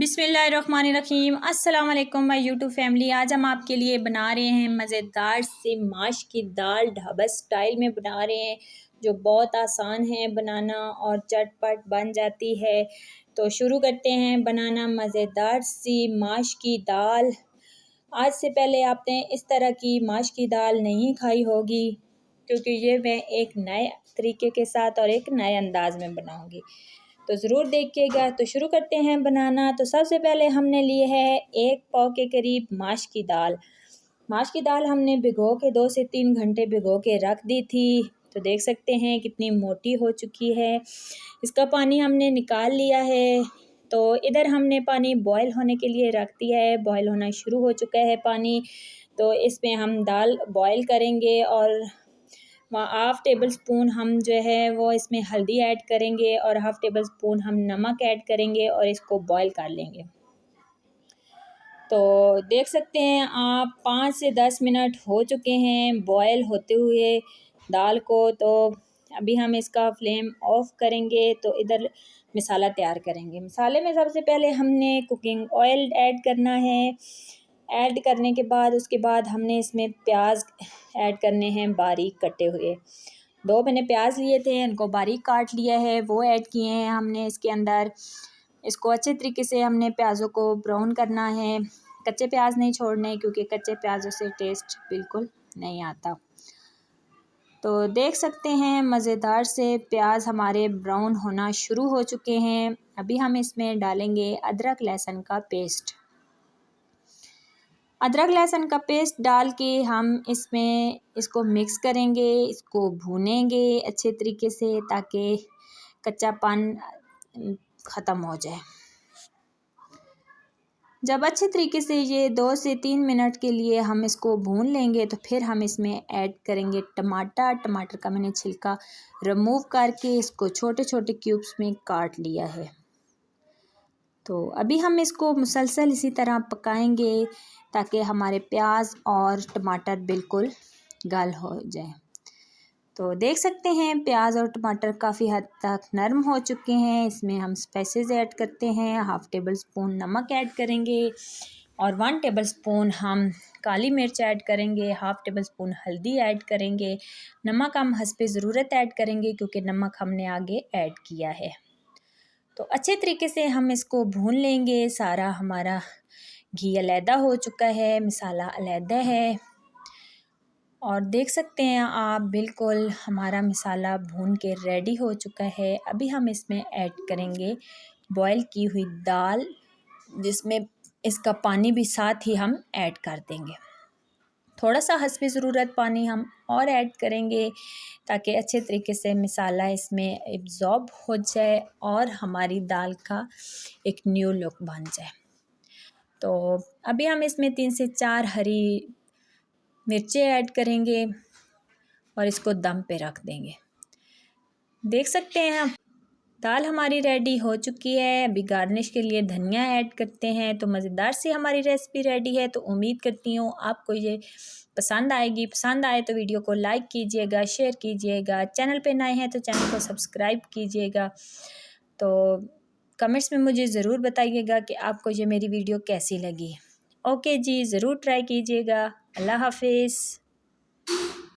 बिस्मिल्लाहिर्रहमानिर्रहीम। अस्सलाम वालेकुम माय यूट्यूब फैमिली। आज हम आपके लिए बना रहे हैं मज़ेदार से माश की दाल ढाबा स्टाइल में बना रहे हैं, जो बहुत आसान है बनाना और चटपट बन जाती है। तो शुरू करते हैं बनाना मज़ेदार सी माश की दाल। आज से पहले आपने इस तरह की माश की दाल नहीं खाई होगी, क्योंकि ये मैं एक नए तरीके के साथ और एक नए अंदाज में बनाऊंगी, तो ज़रूर देखिएगा। तो शुरू करते हैं बनाना। तो सबसे पहले हमने लिए है 1 पाव के करीब माश की दाल। माश की दाल हमने भिगो के 2 से 3 घंटे भिगो के रख दी थी। तो देख सकते हैं कितनी मोटी हो चुकी है। इसका पानी हमने निकाल लिया है। तो इधर हमने पानी बॉयल होने के लिए रख दिया है। बॉयल होना शुरू हो चुका है पानी। तो इसमें हम दाल बॉयल करेंगे और हाफ़ टेबल स्पून हम जो है वो इसमें हल्दी ऐड करेंगे और हाफ़ टेबल स्पून हम नमक ऐड करेंगे और इसको बॉईल कर लेंगे। तो देख सकते हैं आप 5 से 10 मिनट हो चुके हैं बॉयल होते हुए दाल को। तो अभी हम इसका फ्लेम ऑफ करेंगे। तो इधर मसाला तैयार करेंगे। मसाले में सबसे पहले हमने कुकिंग ऑयल ऐड करना है। ऐड करने के बाद उसके बाद हमने इसमें प्याज ऐड करने हैं बारीक कटे हुए। 2 मैंने प्याज लिए थे, इनको बारीक काट लिया है, वो ऐड किए हैं हमने इसके अंदर। इसको अच्छे तरीके से हमने प्याज़ों को ब्राउन करना है। कच्चे प्याज नहीं छोड़ने, क्योंकि कच्चे प्याज़ों से टेस्ट बिल्कुल नहीं आता। तो देख सकते हैं मज़ेदार से प्याज हमारे ब्राउन होना शुरू हो चुके हैं। अभी हम इसमें डालेंगे अदरक लहसुन का पेस्ट। अदरक लहसुन का पेस्ट डाल के हम इसमें इसको मिक्स करेंगे, इसको भूनेंगे अच्छे तरीके से, ताकि कच्चापन ख़त्म हो जाए। जब अच्छे तरीके से ये 2 से 3 मिनट के लिए हम इसको भून लेंगे, तो फिर हम इसमें ऐड करेंगे टमाटर। टमाटर का मैंने छिलका रिमूव करके इसको छोटे छोटे क्यूब्स में काट लिया है। तो अभी हम इसको मुसलसल इसी तरह पकाएंगे, ताकि हमारे प्याज और टमाटर बिल्कुल गल हो जाए। तो देख सकते हैं प्याज और टमाटर काफ़ी हद तक नरम हो चुके हैं। इसमें हम स्पाइसेस ऐड करते हैं। हाफ़ टेबल स्पून नमक ऐड करेंगे और 1 टेबल स्पून हम काली मिर्च ऐड करेंगे। हाफ़ टेबल स्पून हल्दी ऐड करेंगे। नमक हम हस्बे ज़रूरत ऐड करेंगे, क्योंकि नमक हमने आगे ऐड किया है। तो अच्छे तरीके से हम इसको भून लेंगे। सारा हमारा घी अलहदा हो चुका है, मसाला अलहदा है, और देख सकते हैं आप बिल्कुल हमारा मसाला भून के रेडी हो चुका है। अभी हम इसमें ऐड करेंगे बॉईल की हुई दाल, जिसमें इसका पानी भी साथ ही हम ऐड कर देंगे। थोड़ा सा हस्बे ज़रूरत पानी हम और ऐड करेंगे, ताकि अच्छे तरीके से मसाला इसमें एब्ज़ॉर्ब हो जाए और हमारी दाल का एक न्यू लुक बन जाए। तो अभी हम इसमें 3 से 4 हरी मिर्चें ऐड करेंगे और इसको दम पे रख देंगे। देख सकते हैं दाल हमारी रेडी हो चुकी है। अभी गार्निश के लिए धनिया ऐड करते हैं। तो मज़ेदार सी हमारी रेसिपी रेडी है। तो उम्मीद करती हूँ आपको ये पसंद आएगी। पसंद आए तो वीडियो को लाइक कीजिएगा, शेयर कीजिएगा। चैनल पे नए हैं तो चैनल को सब्सक्राइब कीजिएगा। तो कमेंट्स में मुझे ज़रूर बताइएगा कि आपको ये मेरी वीडियो कैसी लगी। ओके जी, ज़रूर ट्राई कीजिएगा। अल्लाह हाफिज़।